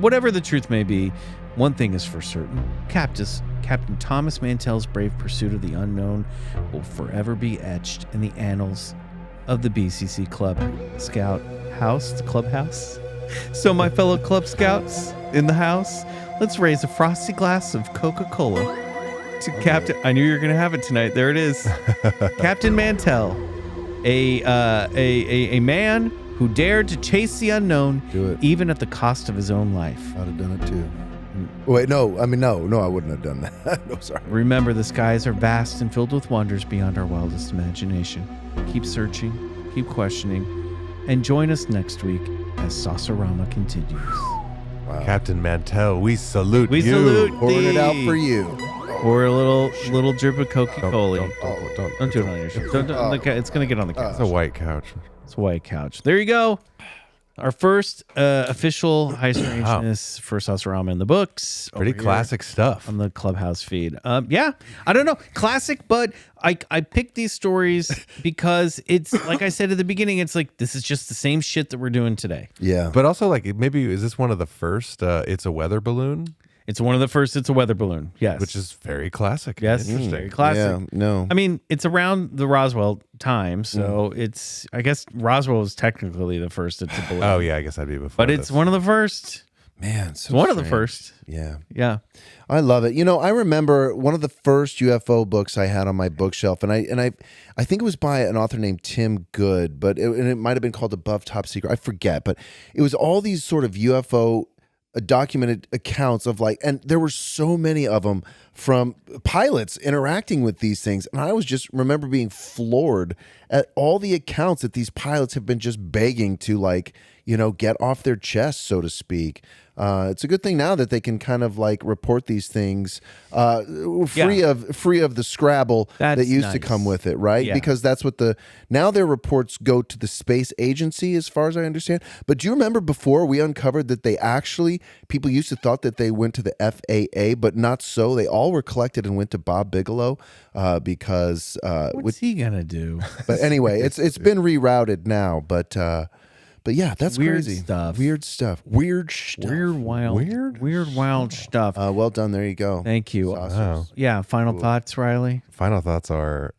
whatever the truth may be, one thing is for certain: Captain Thomas Mantell's brave pursuit of the unknown will forever be etched in the annals of the BCC Club Scout House, the clubhouse. So, my fellow Club Scouts in the house, let's raise a frosty glass of Coca-Cola to Captain. I knew you were going to have it tonight. There it is, Captain Mantell, a man who dared to chase the unknown, Do it. even at the cost of his own life. I'd have done it too. Wait, no. I mean, no, I wouldn't have done that. No, sorry. Remember, the skies are vast and filled with wonders beyond our wildest imagination. Keep searching, keep questioning, and join us next week as Saucerama continues. Captain Mantell, we salute We you. salute Pouring it out thee. for you. Or a little drip of Coca-Cola. Don't Don't do it on your shirt. It's going to get on the couch. It's a white couch. It's a white couch. There you go. Our first official High Strangeness for Saucerama in the books. Pretty over here classic stuff. on the Clubhouse feed. Yeah, I don't know. Classic, but I picked these stories because it's, like I said at the beginning, it's like, this is just the same shit that we're doing today. Yeah. But also, like, maybe is this one of the first? It's a weather balloon. It's one of the first. It's a weather balloon. Yes. Which is very classic. yes, Interesting. very classic. Yeah, no. I mean, it's around the Roswell time, so it's. I guess Roswell was technically the first. It's a balloon. Oh, yeah, I guess that'd be before but it's one of the first. Man, It's one of the strange. first. Yeah. Yeah. I love it. You know, I remember one of the first UFO books I had on my bookshelf, and I think it was by an author named Tim Good, but it might have been called Above Top Secret. I forget, but it was all these sort of UFO documented accounts of like, and there were so many of them from pilots interacting with these things, and I was just remember being floored at all the accounts that these pilots have been just begging to, like, you know, get off their chest, so to speak. It's a good thing now that they can kind of like report these things free of the Scrabble that used to come with it, right? Yeah. Because that's what now their reports go to the space agency, as far as I understand. But do you remember before we uncovered that people used to thought that they went to the FAA, but not so. They all were collected and went to Bob Bigelow because What's he gonna do? but anyway, it's been rerouted now, but yeah, that's Weird crazy. stuff. Weird stuff. Weird stuff. Weird, wild stuff. Well done. There you go. Thank you. Wow. Yeah. Final thoughts, Riley. Final thoughts are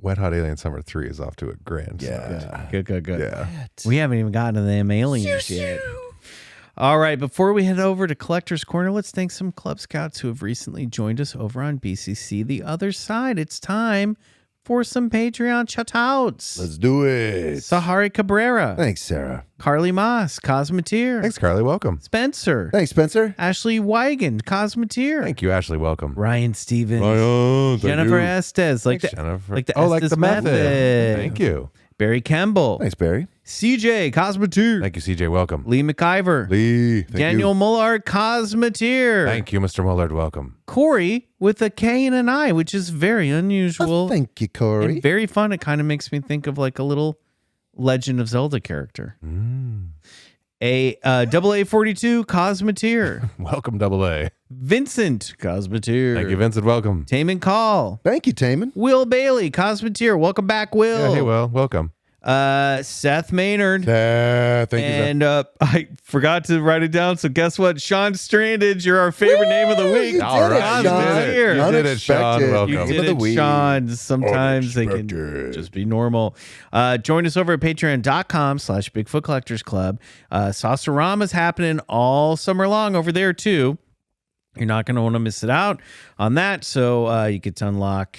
Wet Hot Alien Summer 3 is off to a grand start. Good. Yeah. We haven't even gotten to them aliens yet. All right, before we head over to Collector's Corner, let's thank some Club Scouts who have recently joined us over on BCC The Other Side. It's time for some Patreon shout-outs. Let's do it. Sahari Cabrera. Thanks, Sarah. Carly Moss, Cosmeteer. Thanks, Carly. Welcome. Spencer. Thanks, Spencer. Ashley Wigan, Cosmeteer. Thank you, Ashley. Welcome. Ryan Stevens. Thank Jennifer you. Estes. Like Thanks, the, Jennifer. like the like Estes the method. method. Thank you. Barry Campbell. Thanks, Barry. CJ, Cosmeteer. Thank you, CJ. Welcome. Lee McIver. Lee. Daniel Mullard, Cosmeteer. Thank you, Mr. Mullard. Welcome. Corey with a K and an I, which is very unusual. Thank you, Corey. And very fun. It kind of makes me think of like a little Legend of Zelda character. A AA42 Cosmeteer. Welcome, Double A. Vincent Cosmeteer. Thank you, Vincent. Welcome. Taman Call. Thank you, Taman. Will Bailey Cosmeteer. Welcome back, Will. Yeah, hey, Will. Welcome. Seth Maynard. Thank you, And I forgot to write it down. So guess what? Sean Stranded, you're our favorite name of the week. You All did it, right, Sean. you did it. You did it, Sean. Unexpected. Welcome. You Name did of the it, week. Sean. Sometimes they can just be normal. Join us over at patreon.com/Bigfoot Collectors Club. Saucerama is happening all summer long over there too. You're not going to want to miss it out on that. So you get to unlock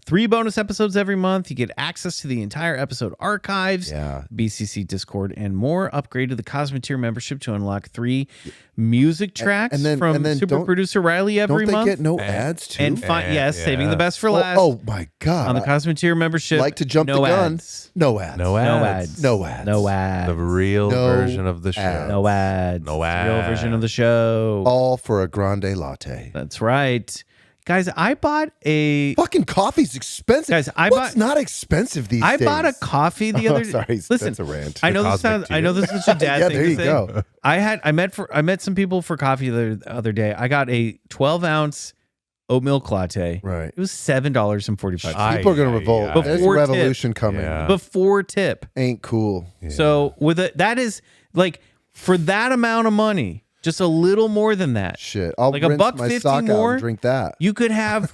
3 bonus episodes every month. You get access to the entire episode archives, BCC Discord, and more. Upgrade to the Cosmeteer membership to unlock 3 music tracks from super producer Riley every month. Don't they get no ads too? And yes, saving the best for last. Oh my God. On the Cosmeteer membership. Like to jump no the gun. ads. No ads. No ads. No ads. No ads. The real No version of the show. ads. No ads. No It's the real ads. version of the show. All for a grande latte. That's right. Guys, I bought a... Fucking coffee's expensive. Guys, What's not expensive these I days? bot a coffee the other day. Sorry, Listen, that's a rant. I know The this sounds. cosmic I know this is such a dad Yeah, thing there to you say. go. I met some people for coffee the other day. I got a 12-ounce oat milk latte. Right. It was $7.45 People are going to revolt. Before There's a tip. revolution coming. Yeah. before tip. Ain't cool. So that is like for that amount of money, just a little more than that. Shit. I'll Like rinse my $1.50 sock out more, and drink that. You could have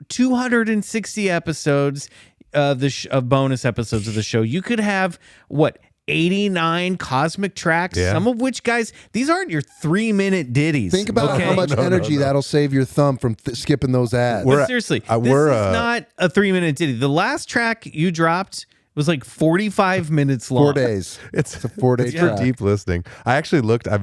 260 episodes of bonus episodes of the show. You could have 89 cosmic tracks, Yeah. some of which, guys, these aren't your 3-minute ditties. Think about how much energy that'll save your thumb from skipping those ads. But seriously, this is not a 3-minute ditty. The last track you dropped was like 45 minutes long. 4 days. It's a 4-day it's for track. deep listening. I actually looked. I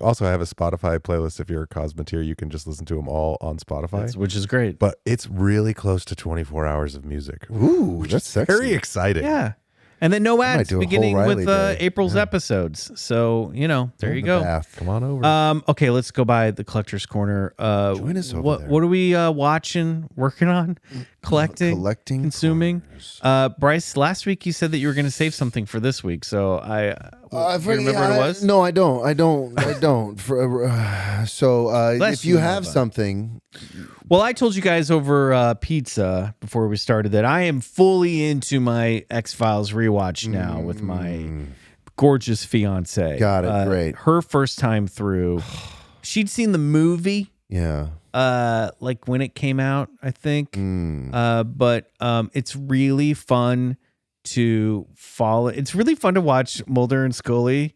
also have a Spotify playlist. If you're a Cosmeteer, you can just listen to them all on Spotify, Which is great. but it's really close to 24 hours of music. Ooh, that's sexy. Very exciting. Yeah. And then no ads do a whole beginning Riley with day. April's episodes. So, there you go. Bath. Come on over. Okay, let's go by the Collector's Corner. Join us over there. What are we watching, working on, collecting, consuming? Bryce, last week you said that you were going to save something for this week. So do you remember what it was? No, I don't. I don't. Bless if you you, have Nova. something, Well, I told you guys over pizza before we started that I am fully into my X-Files rewatch now with my gorgeous fiance. Got it, great. Her first time through she'd seen the movie. Yeah. Like when it came out, I think. But it's really fun to follow. It's really fun to watch Mulder and Scully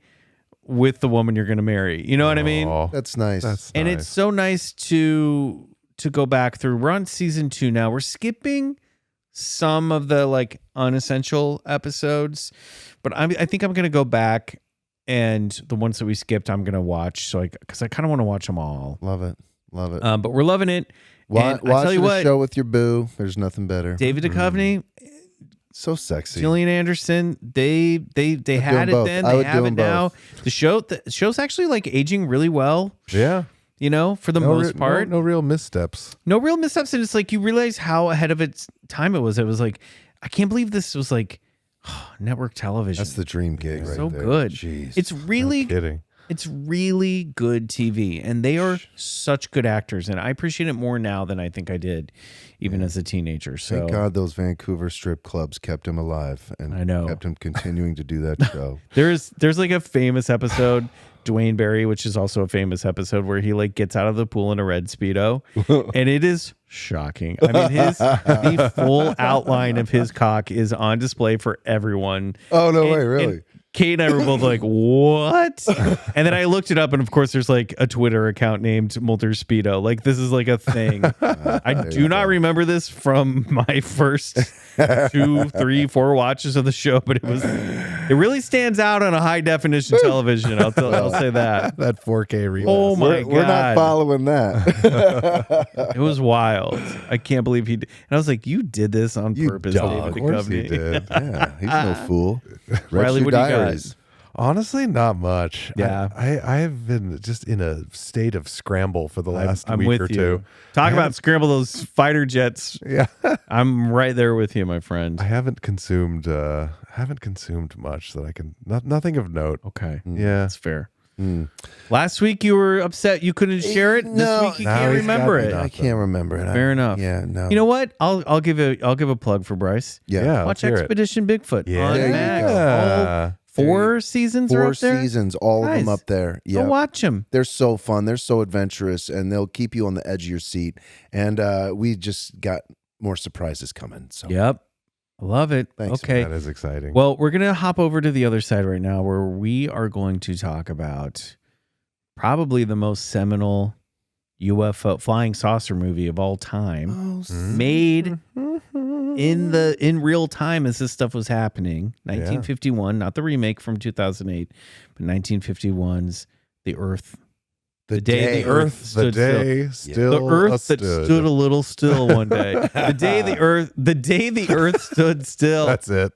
with the woman you're going to marry. You know what I mean? Oh, That's nice. And it's so nice to go back through. We're on season 2 now. We're skipping some of the like unessential episodes, but I think I'm going to go back, and the ones that we skipped, I'm going to watch. So because I kind of want to watch them all. Love it. But we're loving it. And I tell Watching you a what, show with your boo. There's nothing better. David Duchovny, So sexy. Gillian Anderson, they had it both. then, I they would have do it 'em now. both. The show's actually like aging really well, Yeah. you know, for the most part. No real missteps. No real missteps, and it's like you realize how ahead of its time it was. It was like, I can't believe this was like network television. That's the dream gig right so there. good. Jeez. It's really No kidding. It's really good TV, and they are such good actors, and I appreciate it more now than I think I did even as a teenager. So Thank God those Vancouver strip clubs kept him alive and I know. kept him continuing to do that show. there's like a famous episode, Dwayne Barry, which is also a famous episode, where he like gets out of the pool in a red Speedo, and it is shocking. I mean, the full outline of his cock is on display for everyone. Oh, no way, And really? Kate and I were both like, what? And then I looked it up, and of course there's like a Twitter account named Mulder Speedo. Like, this is like a thing. I do not remember this from my first 2, 3, 4 watches of the show, but it really stands out on a high definition television. I'll say that. That 4K replay. Oh my God. We're not following that. It was wild. I can't believe he did. And I was like, you did this on You purpose, dog. David Of course he Duchovny. did. Yeah, he's no fool. Riley, Registered what do you got? Diaries. Honestly, not much. Yeah. I have been just in a state of scramble for the last I'm week with or you. two. Talk about scramble those fighter jets. Yeah. I'm right there with you, my friend. I haven't consumed much that I can nothing of note. Okay. Yeah. That's fair. Last week you were upset you couldn't share it. No. This week you Now can't he's remember got it. me I can't remember it. Fair enough. Yeah, no. You know what? I'll give a plug for Bryce. Yeah. Watch let's hear it. Expedition Bigfoot Yeah. on There you Max. go. All 4 seasons are 4 up there. seasons, all of them Nice. up there. Go Yeah. watch them. They're so fun. They're so adventurous, and they'll keep you on the edge of your seat. And we just got more surprises coming. So Yep. I love it. Thanks, Okay. That is exciting. Well, we're going to hop over to the other side right now, where we are going to talk about probably the most seminal UFO flying saucer movie of all time, made in real time as this stuff was happening. 1951, not the remake from 2008, but 1951's The Earth. The day the Earth stood still. The Earth that stood a little still one day. The day the Earth stood still. That's it.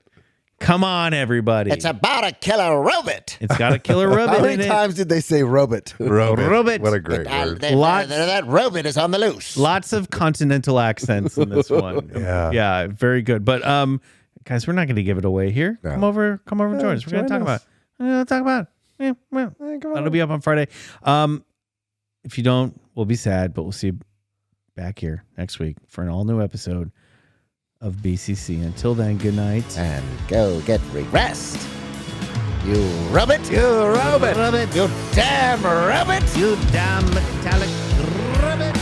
Come on, everybody. It's about a killer robot. It's got a killer robot how in many it. times did they say robot? Robot. What a great word. That robot is on the loose. Lots of continental accents in this one. Yeah. Very good. But guys, we're not going to give it away here. No. Come over and join us. We're going to talk about it. That'll be up on Friday. If you don't, we'll be sad, but we'll see you back here next week for an all new episode of BCC. Until then, good night. And go get rest. You robot. You robot. You damn robot. You damn metallic rabbit.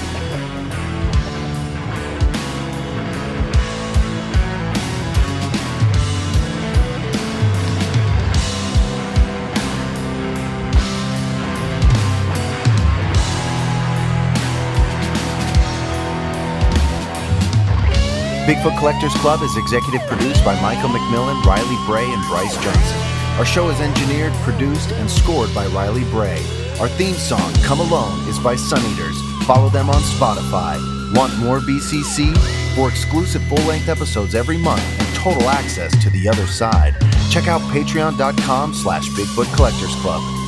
Bigfoot Collectors Club is executive produced by Michael McMillan, Riley Bray, and Bryce Johnson. Our show is engineered, produced, and scored by Riley Bray. Our theme song, Come Alone, is by Suneaters. Follow them on Spotify. Want more BCC? For exclusive full-length episodes every month and total access to the other side, check out patreon.com/BigfootCollectorsClub.